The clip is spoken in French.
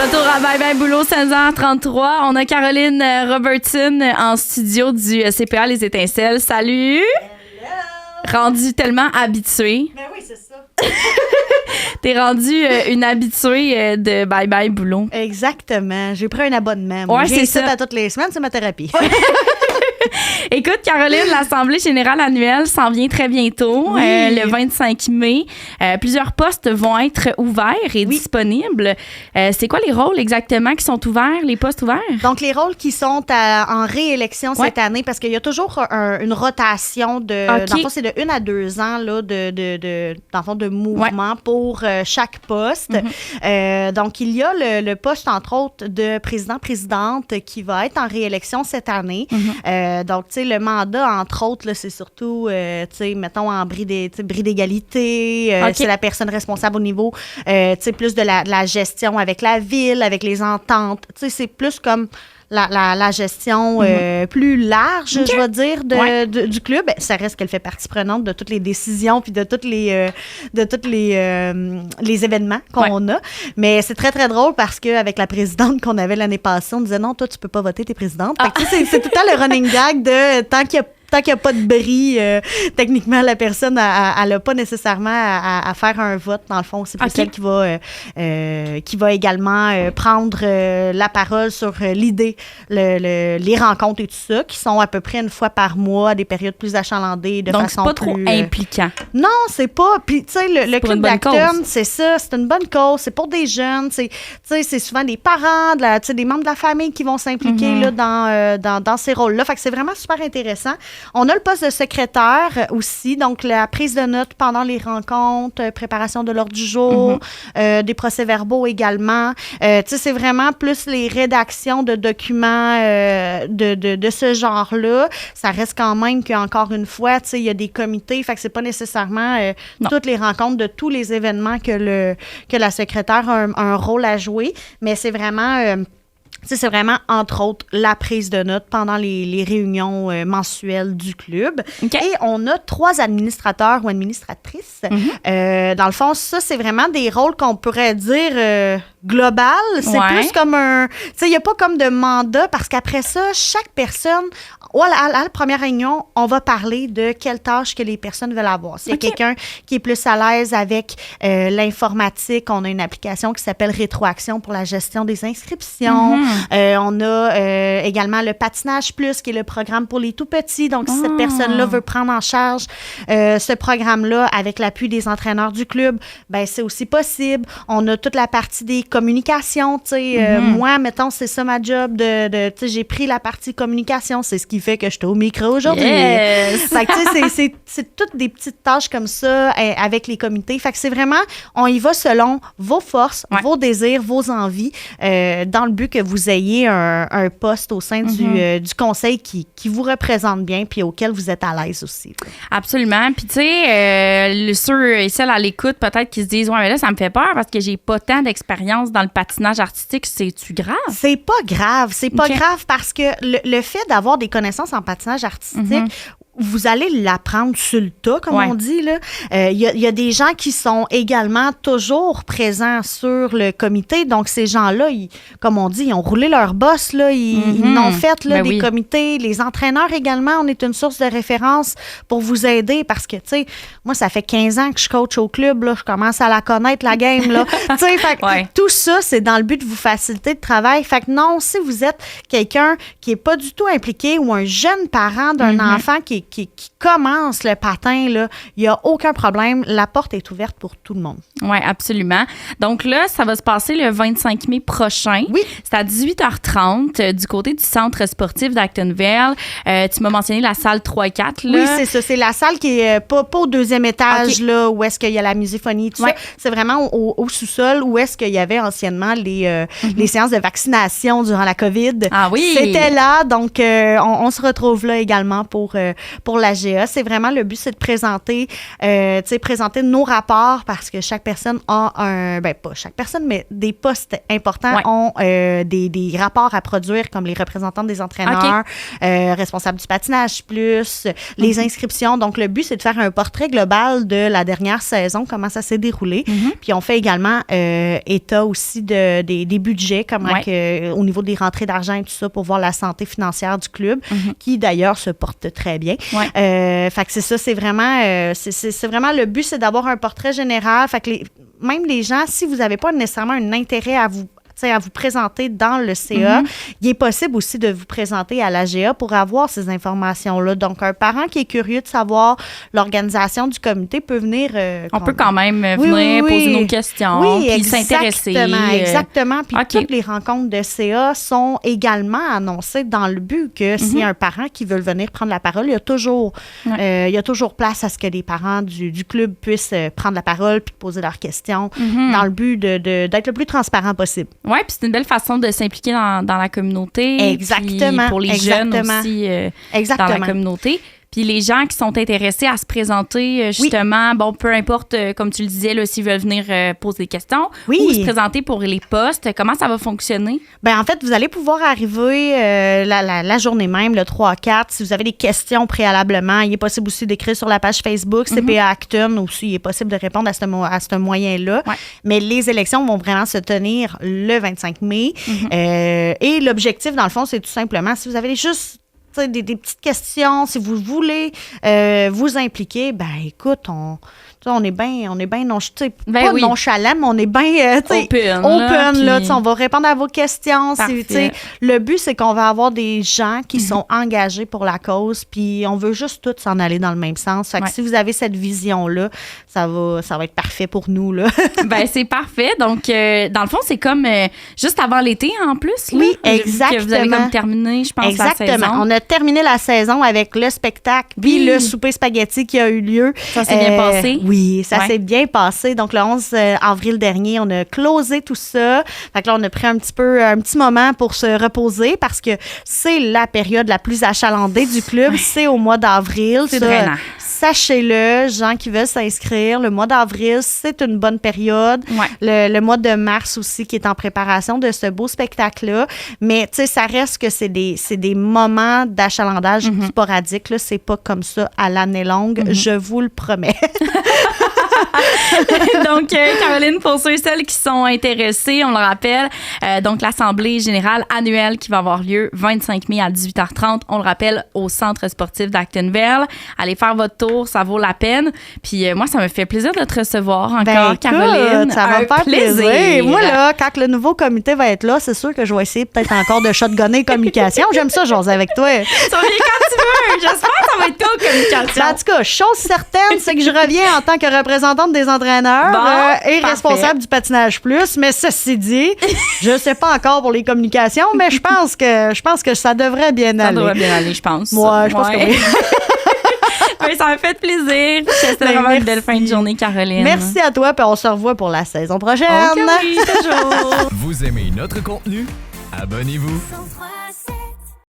Retour à Bye Bye Boulot, 16h33. On a Caroline Robertson en studio du CPA Les Étincelles. Salut! Hello! Rendue tellement habituée. Ben oui, c'est ça. T'es rendue une habituée de Bye Bye Boulot. Exactement. J'ai pris un abonnement. Ouais, c'est ça. À toutes les semaines, c'est ma thérapie. Écoute, Caroline, l'Assemblée générale annuelle s'en vient très bientôt, Oui. le 25 mai. Plusieurs postes vont être ouverts et disponibles. C'est quoi les rôles exactement qui sont ouverts, les postes ouverts? Donc, les rôles qui sont en réélection cette année, parce qu'il y a toujours une rotation de... Dans le fond, c'est de 1 à 2 ans là, dans le fond, de mouvement pour chaque poste. Donc, il y a le poste, entre autres, de président-présidente qui va être en réélection cette année. Donc, tu sais, le mandat, entre autres, là, c'est surtout, tu sais, mettons, en bris d'égalité. C'est la personne responsable au niveau, tu sais, plus de la gestion avec la ville, avec les ententes. Tu sais, c'est plus comme la gestion plus large, je vais dire, du club. Ça reste qu'elle fait partie prenante de toutes les décisions puis de toutes les événements qu'on a. Mais c'est très, très drôle parce qu'avec la présidente qu'on avait l'année passée, on disait non, toi, tu peux pas voter, t'es présidente. Fait que, c'est tout le temps le running gag de tant qu'il n'y a pas de bris, techniquement, la personne, elle n'a pas nécessairement à faire un vote. Dans le fond, c'est plus elle qui va également prendre la parole sur l'idée, les rencontres et tout ça, qui sont à peu près une fois par mois, à des périodes plus achalandées, de Donc, façon c'est pas plus... trop impliquant. Non, c'est pas. Puis, tu sais, le club d'Acton, c'est ça, c'est une bonne cause, c'est pour des jeunes, tu sais, c'est souvent des parents, des membres de la famille qui vont s'impliquer là, dans ces rôles-là. Fait que c'est vraiment super intéressant. On a le poste de secrétaire aussi, donc la prise de notes pendant les rencontres, préparation de l'ordre du jour, des procès-verbaux également. Tu sais, c'est vraiment plus les rédactions de documents de ce genre-là. Ça reste quand même qu'encore une fois, tu sais, il y a des comités, fait que c'est pas nécessairement toutes les rencontres de tous les événements que la secrétaire a un rôle à jouer, mais c'est vraiment... c'est vraiment, entre autres, la prise de notes pendant les réunions mensuelles du club. Et on a 3 administrateurs ou administratrices. Dans le fond, ça, c'est vraiment des rôles qu'on pourrait dire global. C'est plus comme un... Tu sais, il n'y a pas comme de mandat parce qu'après ça, chaque personne... à la première réunion, on va parler de quelles tâches que les personnes veulent avoir. S'il y a quelqu'un qui est plus à l'aise avec l'informatique, on a une application qui s'appelle Rétroaction pour la gestion des inscriptions. On a également le Patinage Plus, qui est le programme pour les tout-petits. Donc, si cette personne-là veut prendre en charge ce programme-là avec l'appui des entraîneurs du club, ben c'est aussi possible. On a toute la partie des communications. Tu sais, moi, mettons, c'est ça ma job. Tu sais, j'ai pris la partie communication. C'est ce qui fait que j'étais au micro aujourd'hui. Yes! Fait que, tu sais, c'est toutes des petites tâches comme ça avec les comités. Fait que c'est vraiment, on y va selon vos forces, vos désirs, vos envies, dans le but que vous ayez un poste au sein du conseil qui vous représente bien puis auquel vous êtes à l'aise aussi. Absolument. Puis, tu sais, ceux et celles à l'écoute, peut-être qui se disent, ouais, mais là, ça me fait peur parce que j'ai pas tant d'expérience dans le patinage artistique. C'est-tu grave? C'est pas grave. C'est pas grave parce que le fait d'avoir des connaissances en patinage artistique, vous allez l'apprendre sur le tas, comme on dit. Il y a des gens qui sont également toujours présents sur le comité. Donc, ces gens-là, comme on dit, ils ont roulé leur boss. Là, ils n'ont fait des comités. Les entraîneurs également, on est une source de référence pour vous aider parce que, tu sais, moi, ça fait 15 ans que je coach au club. Là, je commence à la connaître, la game. Là. Tout ça, c'est dans le but de vous faciliter le travail. Fait que non, si vous êtes quelqu'un qui n'est pas du tout impliqué ou un jeune parent d'un enfant qui commence le patin, là, il n'y a aucun problème. La porte est ouverte pour tout le monde. Oui, absolument. Donc là, ça va se passer le 25 mai prochain. Oui. C'est à 18h30 du côté du centre sportif d'Actonville. Tu m'as mentionné la salle 3-4. Là. Oui, c'est ça. C'est la salle qui est pas au deuxième étage, là, où est-ce qu'il y a la musiphonie, tout ça. C'est vraiment au sous-sol où est-ce qu'il y avait anciennement les séances de vaccination durant la COVID. Ah oui! C'était là. Donc, on se retrouve là également pour pour l'AGA. C'est vraiment le but, c'est de présenter nos rapports parce que chaque personne a pas chaque personne, mais des postes importants ont des rapports à produire comme les représentants des entraîneurs, responsables du patinage plus, les inscriptions. Donc, le but, c'est de faire un portrait global de la dernière saison, comment ça s'est déroulé. Puis, on fait également état aussi des budgets, comment au niveau des rentrées d'argent et tout ça, pour voir la santé financière du club, qui d'ailleurs se porte très bien. Fait que c'est ça, c'est vraiment le but, c'est d'avoir un portrait général. Fait que même les gens, si vous n'avez pas nécessairement un intérêt à vous présenter dans le CA, il est possible aussi de vous présenter à l'AGA pour avoir ces informations-là. Donc, un parent qui est curieux de savoir l'organisation du comité peut venir... on peut quand même venir poser nos questions, puis s'intéresser. Exactement. Puis toutes les rencontres de CA sont également annoncées dans le but que s'il y a un parent qui veut venir prendre la parole, il y a toujours place à ce que les parents du club puissent prendre la parole puis poser leurs questions dans le but d'être le plus transparent possible. Oui, puis c'est une belle façon de s'impliquer dans la communauté. Exactement. Puis pour les jeunes aussi dans la communauté. Puis les gens qui sont intéressés à se présenter, justement, peu importe, comme tu le disais, là, s'ils veulent venir poser des questions ou se présenter pour les postes, comment ça va fonctionner? Bien, en fait, vous allez pouvoir arriver la journée même, le 3-4. Si vous avez des questions préalablement, il est possible aussi d'écrire sur la page Facebook CPA Acton aussi. Il est possible de répondre à ce moyen-là. Ouais. Mais les élections vont vraiment se tenir le 25 mai. Et l'objectif, dans le fond, c'est tout simplement, si vous avez juste... Des petites questions, si vous voulez vous impliquer, on est bien nonchalant, mais on est bien open là, on va répondre à vos questions. Le but, c'est qu'on va avoir des gens qui sont engagés pour la cause, puis on veut juste tous s'en aller dans le même sens. Fait que si vous avez cette vision-là, ça va être parfait pour nous, là. C'est parfait. Donc, dans le fond, c'est comme juste avant l'été, en plus. Là. Oui, exactement. Que vous avez comme terminé, je pense, la saison. On a terminé la saison avec le spectacle, puis le souper spaghetti qui a eu lieu. Ça s'est bien passé? Oui, ça s'est bien passé. Donc, le 11 avril dernier, on a closé tout ça. Fait que là, on a pris un petit moment pour se reposer parce que c'est la période la plus achalandée du club. C'est au mois d'avril. C'est drainant. Sachez-le, gens qui veulent s'inscrire, le mois d'avril, c'est une bonne période. Le mois de mars aussi qui est en préparation de ce beau spectacle-là. Mais, tu sais, ça reste que c'est des moments d'achalandage sporadiques. Là. C'est pas comme ça à l'année longue, je vous le promets. Donc, Caroline, pour ceux et celles qui sont intéressés, on le rappelle, donc l'Assemblée générale annuelle qui va avoir lieu 25 mai à 18h30, on le rappelle, au Centre sportif d'Actonville. Allez faire votre tour, ça vaut la peine. Puis moi, ça me fait plaisir de te recevoir encore, Caroline. Ça va me faire plaisir. Moi, là, quand le nouveau comité va être là, c'est sûr que je vais essayer peut-être encore de shotgunner communication. J'aime ça, jaser avec toi. Tu reviens quand tu veux. J'espère que ça va être toi, communication. En tout cas, chose certaine, c'est que je reviens en tant que représentante des entraîneurs et responsable du patinage plus. Mais ceci dit, je ne sais pas encore pour les communications, mais je pense que ça devrait bien aller. Ça devrait bien aller, je pense. Moi, je pense que oui. Oui, ça m'a fait plaisir. C'était vraiment une belle fin de journée, Caroline. Merci à toi, puis on se revoit pour la saison prochaine. Oui, toujours. Vous aimez notre contenu? Abonnez-vous.